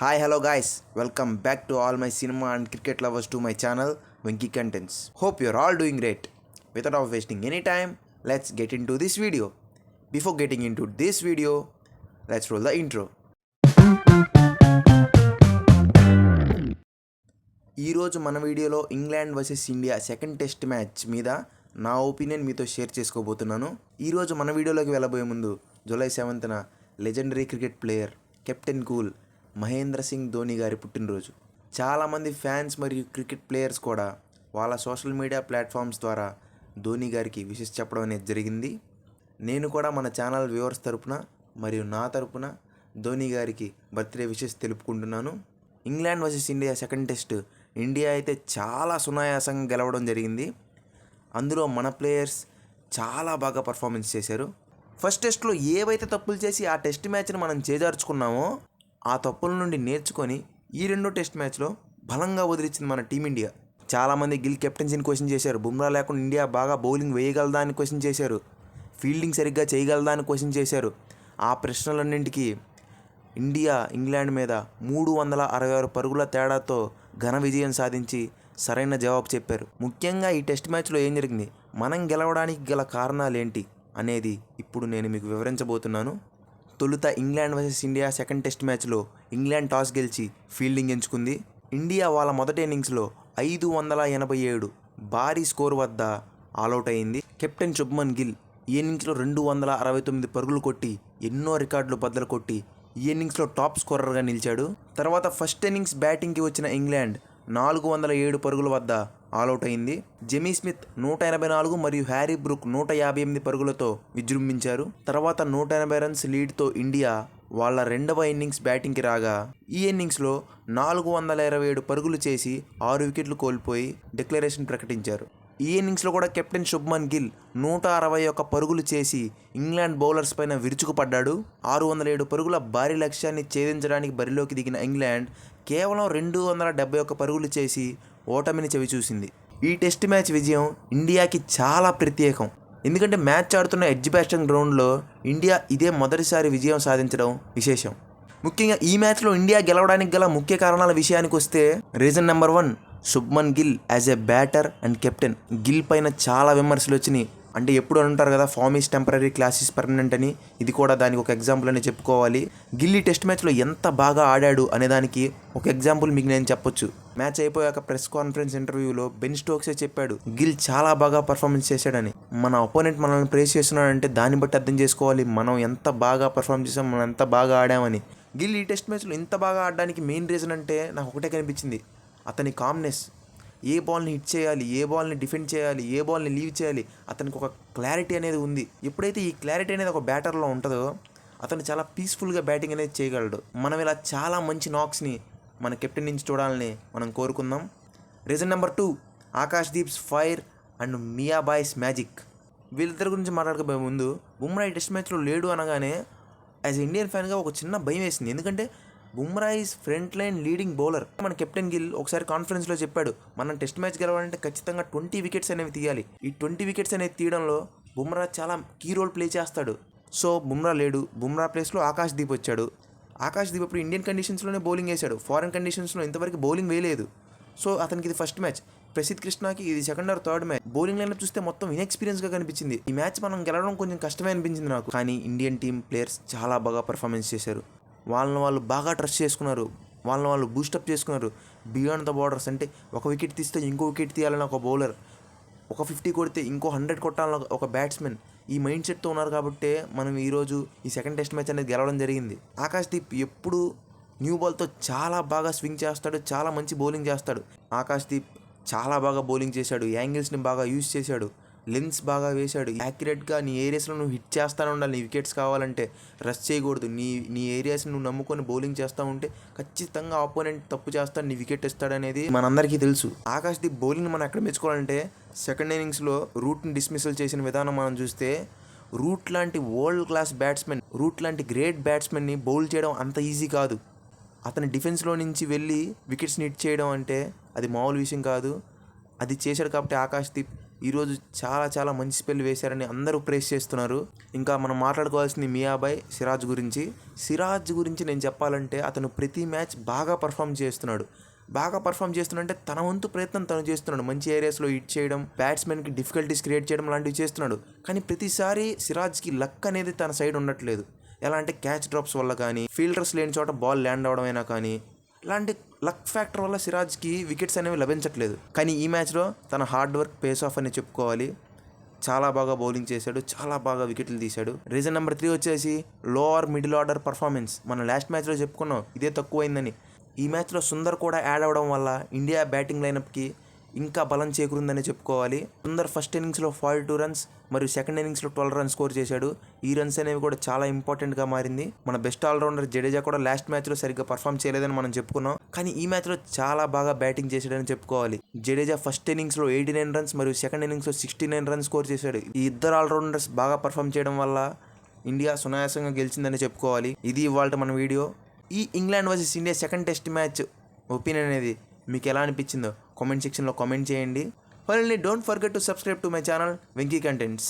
Hi, hello guys. Welcome back to all my cinema and cricket lovers to my channel, Venky Contents. Hope you're all doing great. Without wasting any time, let's get into this video. Before getting into this video, let's roll the intro. ఈరోజు మన వీడియోలో England versus India second test match మీద నా opinion మీతో share చేసుకోబోతున్నాను. ఈరోజు మన వీడియోలోకి వెళ్ళబోయే ముందు జూలై 7న legendary cricket player captain cool Mahendra Singh Dhoni గారి పుట్టినరోజు. చాలామంది ఫ్యాన్స్ మరియు క్రికెట్ ప్లేయర్స్ కూడా వాళ్ళ సోషల్ మీడియా ప్లాట్ఫామ్స్ ద్వారా ధోని గారికి విషెస్ చెప్పడం అనేది జరిగింది. నేను కూడా మన ఛానల్ వ్యూవర్స్ తరపున మరియు నా తరపున ధోని గారికి బర్త్డే విషెస్ తెలుపుకుంటున్నాను. England versus India second test India అయితే చాలా సునాయాసంగా గెలవడం జరిగింది. అందులో మన ప్లేయర్స్ చాలా బాగా పర్ఫార్మెన్స్ చేశారు. ఫస్ట్ టెస్ట్లో ఏవైతే తప్పులు చేసి ఆ టెస్ట్ మ్యాచ్ని మనం చేజార్చుకున్నామో ఆ తప్పుల నుండి నేర్చుకొని ఈ రెండో టెస్ట్ మ్యాచ్లో బలంగా వదిలించింది మన టీమిండియా. చాలామంది గిల్ కెప్టెన్సీని క్వశ్చన్ చేశారు. బుమ్రా లేకుండా ఇండియా బాగా బౌలింగ్ వేయగలదా అని క్వశ్చన్ చేశారు. ఫీల్డింగ్ సరిగ్గా చేయగలదా అని క్వశ్చన్ చేశారు. ఆ ప్రశ్నలన్నింటికీ ఇండియా ఇంగ్లాండ్ మీద 366 పరుగుల తేడాతో ఘన విజయం సాధించి సరైన జవాబు చెప్పారు. ముఖ్యంగా ఈ టెస్ట్ మ్యాచ్లో ఏం జరిగింది, మనం గెలవడానికి గల కారణాలేంటి అనేది ఇప్పుడు నేను మీకు వివరించబోతున్నాను. తొలుత England versus India second test మ్యాచ్లో ఇంగ్లాండ్ టాస్ గెలిచి ఫీల్డింగ్ ఎంచుకుంది. ఇండియా వాళ్ళ మొదటి ఇన్నింగ్స్లో 587 భారీ స్కోర్ వద్ద ఆల్అవుట్ అయింది. కెప్టెన్ శుభ్మన్ గిల్ ఈ ఇన్నింగ్స్లో 269 పరుగులు కొట్టి ఎన్నో రికార్డులు బద్దలు కొట్టి ఈ ఇన్నింగ్స్లో టాప్ స్కోరర్గా నిలిచాడు. తర్వాత ఫస్ట్ ఇన్నింగ్స్ బ్యాటింగ్కి వచ్చిన ఇంగ్లాండ్ 407 పరుగుల వద్ద ఆల్అవుట్ అయింది. జెమీ స్మిత్ 184 మరియు హ్యారీ బ్రూక్ 158 పరుగులతో విజృంభించారు. తర్వాత 180 రన్స్ లీడ్తో ఇండియా వాళ్ళ రెండవ ఇన్నింగ్స్ బ్యాటింగ్కి రాగా ఈ ఇన్నింగ్స్లో 427 పరుగులు చేసి 6 వికెట్లు కోల్పోయి డిక్లరేషన్ ప్రకటించారు. ఈ ఇన్నింగ్స్లో కూడా కెప్టెన్ శుభ్మన్ గిల్ 161 పరుగులు చేసి ఇంగ్లాండ్ బౌలర్స్ పైన విరుచుకుపడ్డాడు. 607 పరుగుల భారీ లక్ష్యాన్ని ఛేదించడానికి బరిలోకి దిగిన ఇంగ్లాండ్ కేవలం 271 పరుగులు చేసి ఓటమిని చవిచూసింది. ఈ టెస్ట్ మ్యాచ్ విజయం ఇండియాకి చాలా ప్రత్యేకం. ఎందుకంటే మ్యాచ్ ఆడుతున్న ఎడ్జ్బాస్టన్ గ్రౌండ్లో ఇండియా ఇదే మొదటిసారి విజయం సాధించడం విశేషం. ముఖ్యంగా ఈ మ్యాచ్లో ఇండియా గెలవడానికి గల ముఖ్య కారణాల విషయానికి వస్తే reason number 1, Shubman Gill as a batter and captain. Gill పైన చాలా విమర్శలు వచ్చినాయి. అంటే ఎప్పుడు అంటారు కదా, form is temporary, class is permanent అని. ఇది కూడా దానికి ఒక ఎగ్జాంపుల్ అని చెప్పుకోవాలి. గిల్ ఈ టెస్ట్ మ్యాచ్లో ఎంత బాగా ఆడాడు అనే దానికి ఒక ఎగ్జాంపుల్ మీకు నేను చెప్పొచ్చు. మ్యాచ్ అయిపోయాక ప్రెస్ కాన్ఫరెన్స్ ఇంటర్వ్యూలో బెన్ స్టోక్సే చెప్పాడు గిల్ చాలా బాగా పర్ఫార్మెన్స్ చేశాడని. మన అపోనెంట్ మనల్ని ప్రేస్ చేస్తున్నాడంటే దాన్ని బట్టి అర్థం చేసుకోవాలి మనం ఎంత బాగా పర్ఫార్మ్ చేసాం, మనం ఎంత బాగా ఆడామని. గిల్ ఈ టెస్ట్ మ్యాచ్లో ఇంత బాగా ఆడడానికి మెయిన్ రీజన్ అంటే నాకు ఒకటే కనిపించింది, అతని కామ్నెస్. ఏ బాల్ని హిట్ చేయాలి, ఏ బాల్ని డిఫెండ్ చేయాలి, ఏ బాల్ని లీవ్ చేయాలి, అతనికి ఒక క్లారిటీ అనేది ఉంది. ఎప్పుడైతే ఈ క్లారిటీ అనేది ఒక బ్యాటర్లో ఉంటుందో అతను చాలా పీస్ఫుల్గా బ్యాటింగ్ అనేది చేయగలడు. మనం ఇలా చాలా మంచి నాక్స్ని మన కెప్టెన్ నుంచి చూడాలని మనం కోరుకుందాం. Reason number 2, Akashdeep's fire and Miyabhai's magic. వీళ్ళిద్దరి గురించి మాట్లాడకపోయే ముందు బుమ్రా ఈ టెస్ట్ మ్యాచ్లో లేడు అనగానే యాజ్ ఇండియన్ ఫ్యాన్గా ఒక చిన్న భయం వేసింది. ఎందుకంటే Bumrah is front line leading bowler. మన కెప్టెన్ గిల్ ఒకసారి కాన్ఫరెన్స్లో చెప్పాడు, మనం టెస్ట్ మ్యాచ్ గెలవాలంటే ఖచ్చితంగా 20 వికెట్స్ అనేవి తీయాలి. ఈ 20 వికెట్స్ అనేవి తీయడంలో బుమ్రా చాలా కీ రోల్ ప్లే చేస్తాడు. సో బుమ్రా లేడు, బుమ్రా ప్లేస్లో ఆకాశ్దీప్ వచ్చాడు. ఆకాశ్దీప్ ఇప్పుడు ఇండియన్ కండిషన్స్లోనే బౌలింగ్ వేశాడు, ఫారెన్ కండిషన్స్లో ఇంతవరకు బౌలింగ్ వేయలేదు. సో అతనికి ఇది ఫస్ట్ మ్యాచ్. ప్రసిద్ధ్ కృష్ణకి ఇది second or third match. Bowling line చూస్తే మొత్తం ఇన్ఎక్స్పీరియన్స్గా కనిపించింది. ఈ మ్యాచ్ మనం గెలవడం కొంచెం కష్టమే అనిపించింది నాకు. కానీ ఇండియన్ టీం ప్లేయర్స్ చాలా బాగా పర్ఫార్మెన్స్ చేశారు. వాళ్ళని వాళ్ళు బాగా ట్రస్ట్ చేసుకున్నారు, వాళ్ళని వాళ్ళు బూస్టప్ చేసుకున్నారు. బియాండ్ ద బార్డర్స్ అంటే ఒక వికెట్ తీస్తే ఇంకో వికెట్ తీయాలని ఒక బౌలర్, ఒక 50 కొడితే ఇంకో 100 కొట్టాలని ఒక బ్యాట్స్మెన్, ఈ మైండ్ సెట్తో ఉన్నారు కాబట్టి మనం ఈరోజు ఈ సెకండ్ టెస్ట్ మ్యాచ్ అనేది గెలవడం జరిగింది. ఆకాశ్దీప్ ఎప్పుడు న్యూ బాల్తో చాలా బాగా స్వింగ్ చేస్తాడు, చాలా మంచి బౌలింగ్ చేస్తాడు. ఆకాశ్దీప్ చాలా బాగా బౌలింగ్ చేశాడు, యాంగిల్స్ని బాగా యూజ్ చేశాడు, లెన్స్ బాగా వేశాడు. యాక్యురేట్గా నీ ఏరియాస్లో నువ్వు హిట్ చేస్తూ ఉండాలి. నీ వికెట్స్ కావాలంటే రష్ చేయకూడదు. నీ ఏరియాస్ని నువ్వు నమ్ముకొని బౌలింగ్ చేస్తూ ఉంటే ఖచ్చితంగా ఆపోనెంట్ తప్పు చేస్తాడు, నీ వికెట్ ఇస్తాడనేది మనందరికీ తెలుసు. ఆకాశ్దీప్ బౌలింగ్ మనం ఎక్కడ మెచ్చుకోవాలంటే సెకండ్ ఇన్నింగ్స్లో రూట్ని డిస్మిసల్ చేసిన విధానం మనం చూస్తే, రూట్ లాంటి వరల్డ్ క్లాస్ బ్యాట్స్మెన్, రూట్ లాంటి గ్రేట్ బ్యాట్స్మెన్ని బౌల్ చేయడం అంత ఈజీ కాదు. అతని డిఫెన్స్లో నుంచి వెళ్ళి వికెట్స్ని హిట్ చేయడం అంటే అది మామూలు విషయం కాదు. అది చేశాడు కాబట్టి ఆకాశ్దీప్ ఈరోజు చాలా మంచి స్పెల్ వేశారని అందరూ ప్రేస్ చేస్తున్నారు. ఇంకా మనం మాట్లాడుకోవాల్సింది మియాబాయ్ సిరాజ్ గురించి నేను చెప్పాలంటే అతను ప్రతి మ్యాచ్ బాగా పర్ఫామ్ చేస్తున్నాడు. అంటే తన వంతు ప్రయత్నం తను చేస్తున్నాడు. మంచి ఏరియాస్లో హిట్ చేయడం, బ్యాట్స్మెన్కి డిఫికల్టీస్ క్రియేట్ చేయడం లాంటివి చేస్తున్నాడు. కానీ ప్రతిసారి సిరాజ్కి లక్ అనేది తన సైడ్ ఉండట్లేదు. ఎలా అంటే క్యాచ్ డ్రాప్స్ వల్ల కానీ, ఫీల్డర్స్ లేని చోట బాల్ ల్యాండ్ అవడం అయినా కానీ, ఇలాంటి లక్ ఫ్యాక్టర్ వల్ల సిరాజ్కి వికెట్స్ అనేవి లభించట్లేదు. కానీ ఈ మ్యాచ్లో తన హార్డ్ వర్క్ పేస్ ఆఫ్ అని చెప్పుకోవాలి. చాలా బాగా బౌలింగ్ చేశాడు, చాలా బాగా వికెట్లు తీశాడు. రీజన్ నెంబర్ 3 వచ్చేసి లోవర్ మిడిల్ ఆర్డర్ పర్ఫార్మెన్స్. మనం లాస్ట్ మ్యాచ్లో చెప్పుకున్నాం ఇదే తక్కువైందని. ఈ మ్యాచ్లో సుందర్ కూడా యాడ్ అవ్వడం వల్ల ఇండియా బ్యాటింగ్ లైనప్కి ఇంకా బలం చేకూరిందని చెప్పుకోవాలి. సుందర్ ఫస్ట్ ఇన్నింగ్స్లో 42 రన్స్ మరియు సెకండ్ ఇన్నింగ్స్లో 12 రన్స్ స్కోర్ చేశాడు. ఈ రన్స్ అనేవి కూడా చాలా ఇంపార్టెంట్గా మారింది. మన బెస్ట్ ఆల్రౌండర్ జడేజా కూడా లాస్ట్ మ్యాచ్లో సరిగ్గా పర్ఫామ్ చేయలేదని మనం చెప్పుకున్నాం. కానీ ఈ మ్యాచ్లో చాలా బాగా బ్యాటింగ్ చేశాడని చెప్పుకోవాలి. జడేజా ఫస్ట్ ఇన్నింగ్స్లో 89 రన్స్ మరియు సెకండ్ ఇన్నింగ్స్లో 69 రన్స్ స్కోర్ చేశాడు. ఈ ఇద్దరు ఆల్రౌండర్స్ బాగా పర్ఫామ్ చేయడం వల్ల ఇండియా సునాయాసంగా గెలిచిందని చెప్పుకోవాలి. ఇది ఇవాళ మన వీడియో. ఈ England versus India second test match opinion అనేది మీకు ఎలా అనిపించిందో కామెంట్ సెక్షన్లో కామెంట్ చేయండి. Finally don't forget to subscribe to my channel Venky contents.